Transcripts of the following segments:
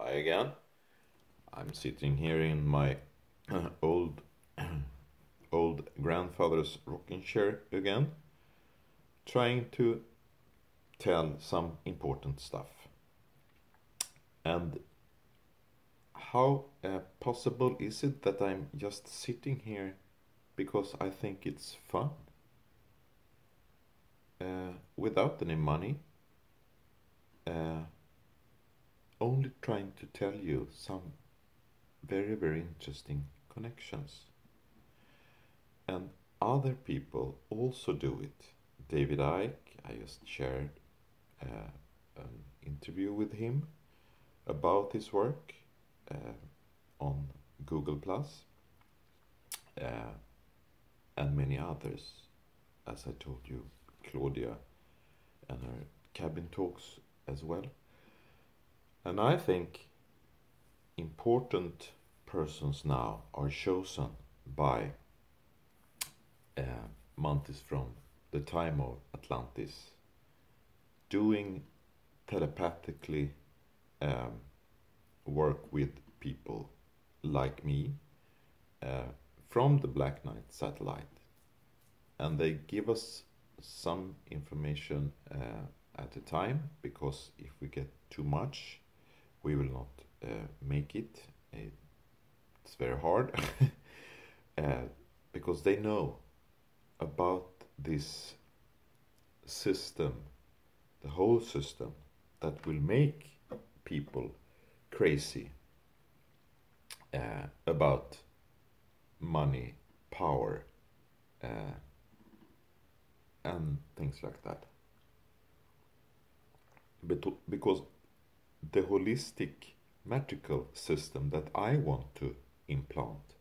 Hi again. I'm sitting here in my old old grandfather's rocking chair again, trying to tell some important stuff. And how possible is it that I'm just sitting here because I think it's fun, without any money, uh, only trying to tell you some very, very interesting connections. And other people also do it. David Icke, I just shared an interview with him about his work on Google Plus, and many others. As I told you, Claudia and her cabin talks as well. And I think important persons now are chosen by Mantis from the time of Atlantis, doing telepathically work with people like me from the Black Knight satellite. And they give us some information at a time, because if we get too much, we will not make it. It's very hard because they know about this system, the whole system that will make people crazy about money, power, and things like that. Because the holistic magical system that I want to implant,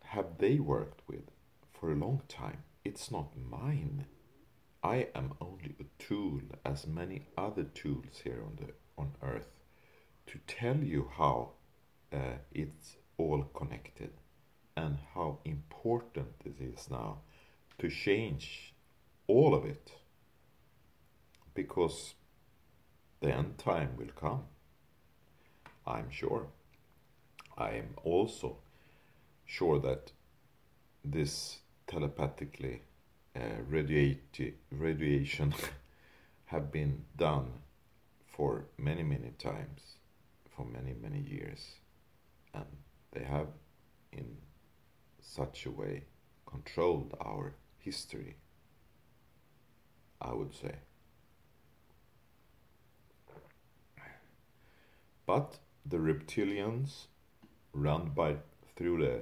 have they worked with for a long time. It's not mine. I am only a tool, as many other tools here on Earth, to tell you how it's all connected and how important it is now to change all of it, because the end time will come. I'm sure. I am also sure that this telepathically radiation have been done for many, many times, for many, many years, and they have in such a way controlled our history, I would say. But the reptilians run through the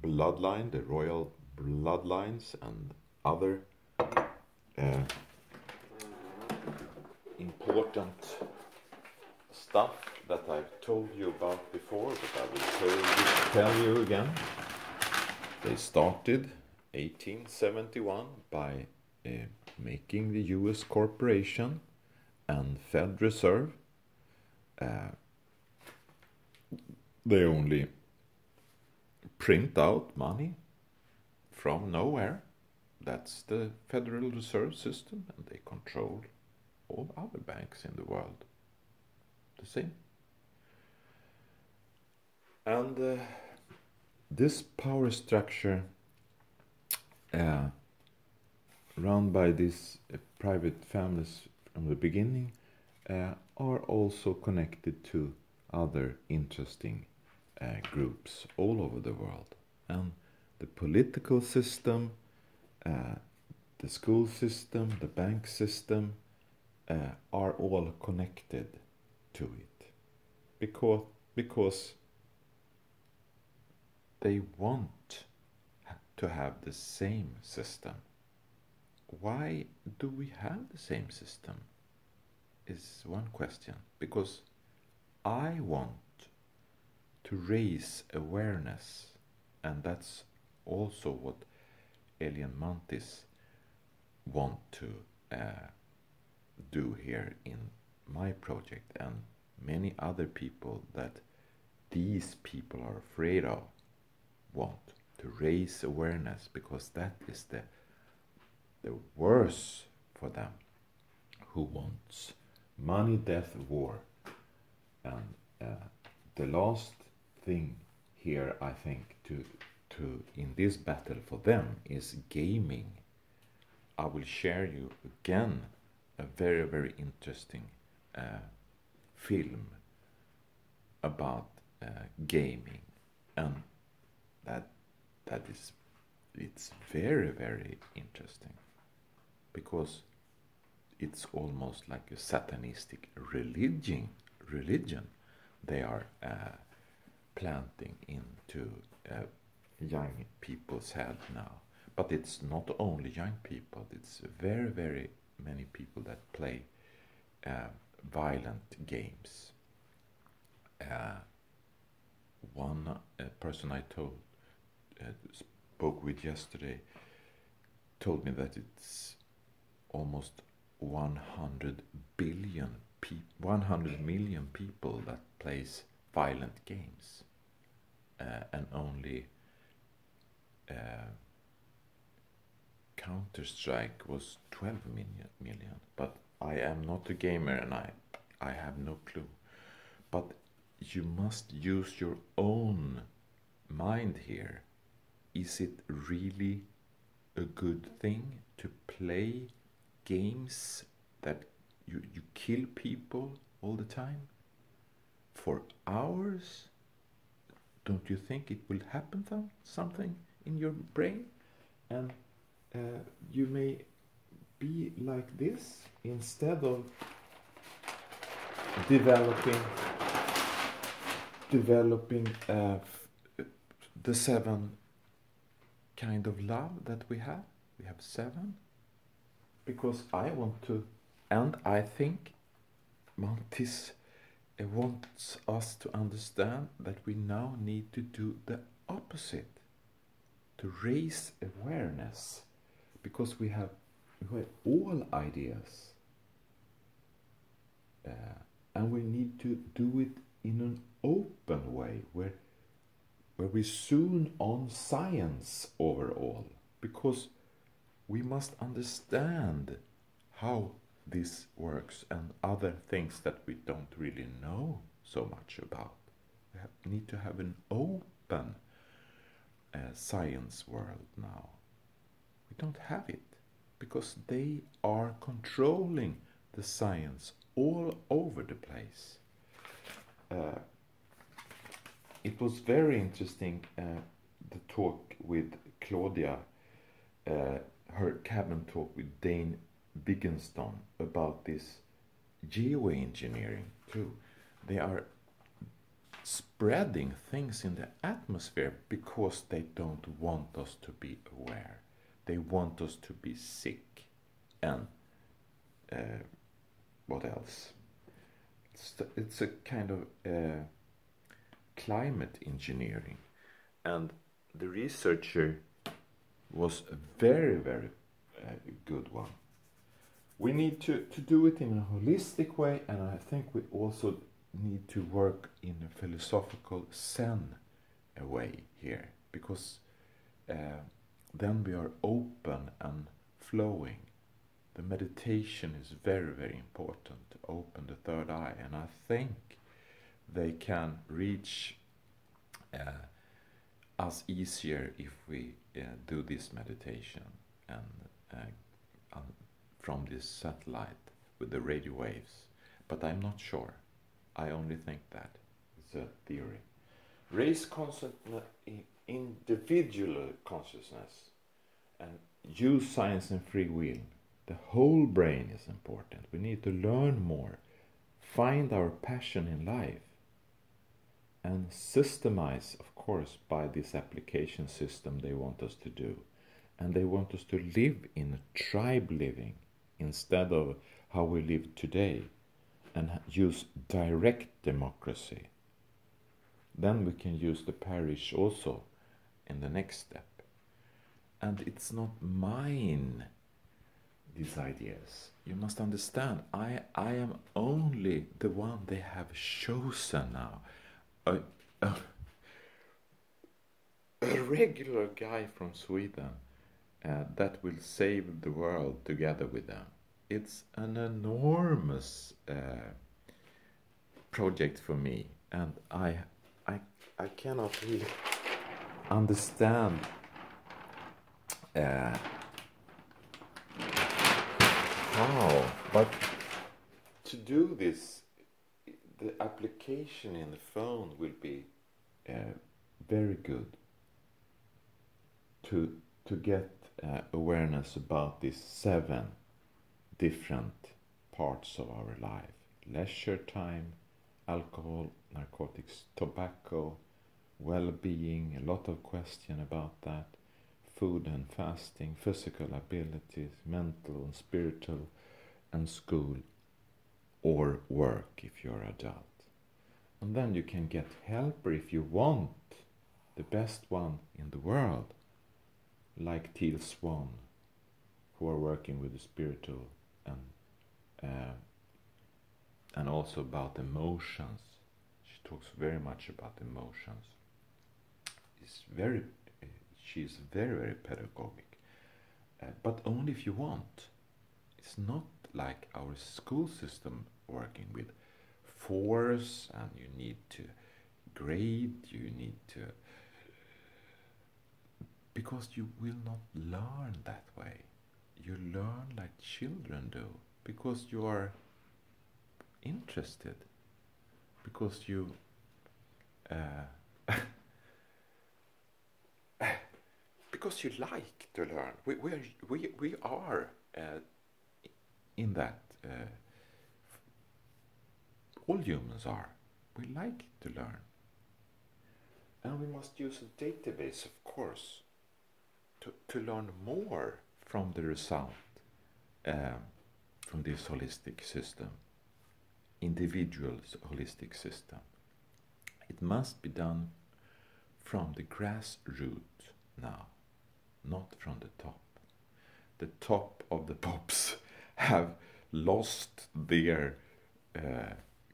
bloodline, the royal bloodlines, and other important stuff that I've told you about before, but I will tell you again. They started 1871 by making the US corporation and Fed Reserve. They only print out money from nowhere. That's the Federal Reserve System, and they control all other banks in the world. The same. And this power structure run by these private families from the beginning are also connected to other interesting groups all over the world. And the political system, the school system, the bank system are all connected to it, because they want to have the same system. Why do we have the same system is one question. Because I want to raise awareness, and that's also what Alien Mantis want to do here in my project, and many other people that these people are afraid of want to raise awareness, because that is the worst for them, who wants money, death, war, And the last thing here, I think, to in this battle for them is gaming. I will share you again a very, very interesting film about gaming, and it's very, very interesting, because it's almost like a satanistic religion they are planting into young people's head now. But it's not only young people, it's very, very many people that play violent games. One person I spoke with yesterday told me that it's almost 100 million people that plays violent games, and only Counter-Strike was 12 million. But I am not a gamer, and I have no clue. But you must use your own mind here. Is it really a good thing to play games that you kill people all the time for hours? Don't you think it will happen something in your brain? And you may be like this instead of developing the 7 kind of love that we have. We have 7, because I want to, and I think Mantis wants us to understand that we now need to do the opposite, to raise awareness, because we have all ideas, and we need to do it in an open way, where we soon on science overall, because we must understand how this works and other things that we don't really know so much about. We need to have an open science world now. We don't have it, because they are controlling the science all over the place. It was very interesting, the talk with Claudia, her cabin talk with Dane Wittgenstein about this geoengineering too. They are spreading things in the atmosphere because they don't want us to be aware. They want us to be sick. And what else? It's a kind of climate engineering. And the researcher was a very, very good one. We need to do it in a holistic way, and I think we also need to work in a philosophical Zen way here, because then we are open and flowing. The meditation is very, very important to open the third eye, and I think they can reach us easier if we do this meditation and from this satellite with the radio waves. But I'm not sure. I only think that. It's a theory. Raise individual consciousness and use science and free will. The whole brain is important. We need to learn more, find our passion in life, and systemize, of course, by this application system they want us to do. And they want us to live in a tribe living instead of how we live today, and use direct democracy. Then we can use the parish also in the next step. And it's not mine, these ideas. You must understand, I am only the one they have chosen now. A regular guy from Sweden that will save the world together with them. It's an enormous project for me, and I cannot really understand how, but to do this, the application in the phone will be very good to get awareness about these 7 different parts of our life: leisure time, alcohol, narcotics, tobacco, well-being, a lot of question about that, food and fasting, physical abilities, mental and spiritual, and school or work if you're adult. And then you can get help if you want, the best one in the world, like Teal Swan, who are working with the spiritual and also about emotions. She talks very much about emotions. She's very, very pedagogic, but only if you want. It's not like our school system working with force, and you need to grade, you need to, because you will not learn that way. You learn like children do, because you are interested, because you because you like to learn. We are in that. All humans are. We like to learn, and we must use a database, of course, to learn more from the result from this holistic system, individual holistic system. It must be done from the grassroots now, not from the top. The top of the pops have lost their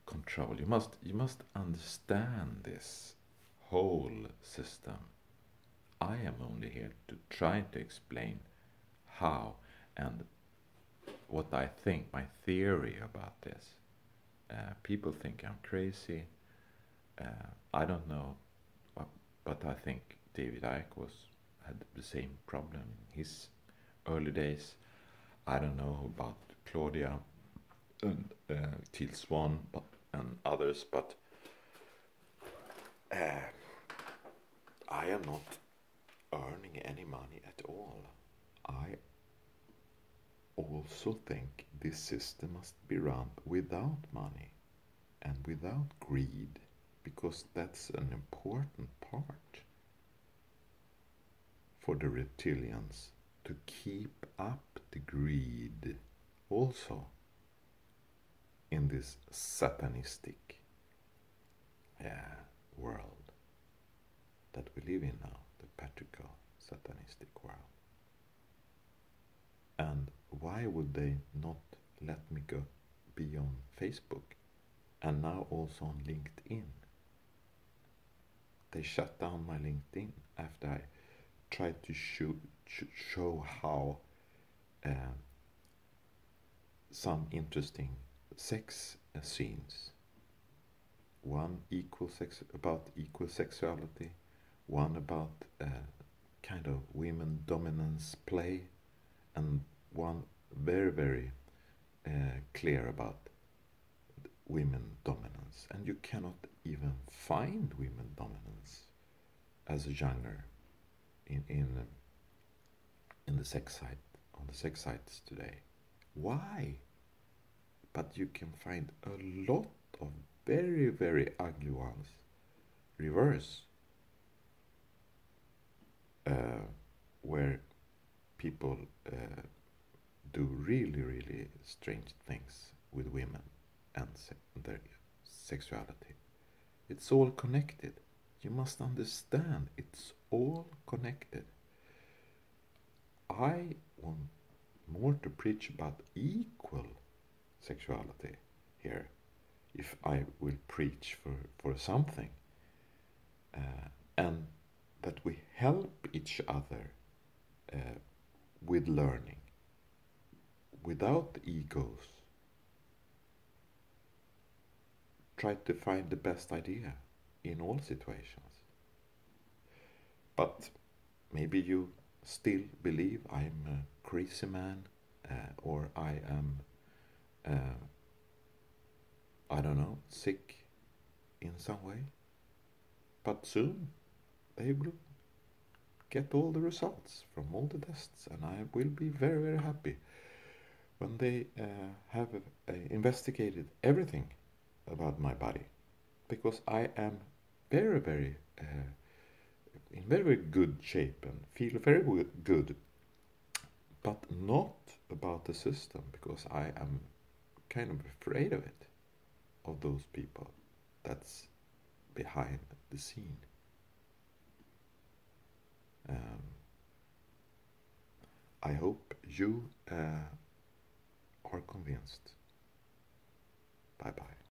control. You must understand this whole system. I am only here to try to explain how and what I think, my theory about this. People think I'm crazy. I don't know, but I think David Icke had the same problem in his early days. I don't know about Claudia and Teal Swan and others, but I am not earning any money at all. I also think this system must be run without money and without greed, because that's an important part for the reptilians, to keep up the greed also in this satanistic world that we live in now, the patriarchal satanistic world. And why would they not let me be on Facebook and now also on LinkedIn? They shut down my LinkedIn after I tried to show how some interesting sex scenes. One about equal sexuality, one about kind of women dominance play, and one very, very clear about women dominance. And you cannot even find women dominance as a genre in the sex site, on the sex sites today. Why? But you can find a lot of very, very ugly ones. Reverse, where people do really, really strange things with women and their sexuality. It's all connected. You must understand, it's all connected. I want more to preach about equal sexuality here, if I will preach for something, and that we help each other with learning, without egos, try to find the best idea in all situations. But maybe you still believe I'm a crazy man, or I am, I don't know, sick in some way. But soon they will get all the results from all the tests, and I will be very, very happy when they have investigated everything about my body, because I am very, very in very, very good shape and feel very good, but not about the system, because I am kind of afraid of it, of those people that's behind the scene. I hope you are convinced. Bye bye.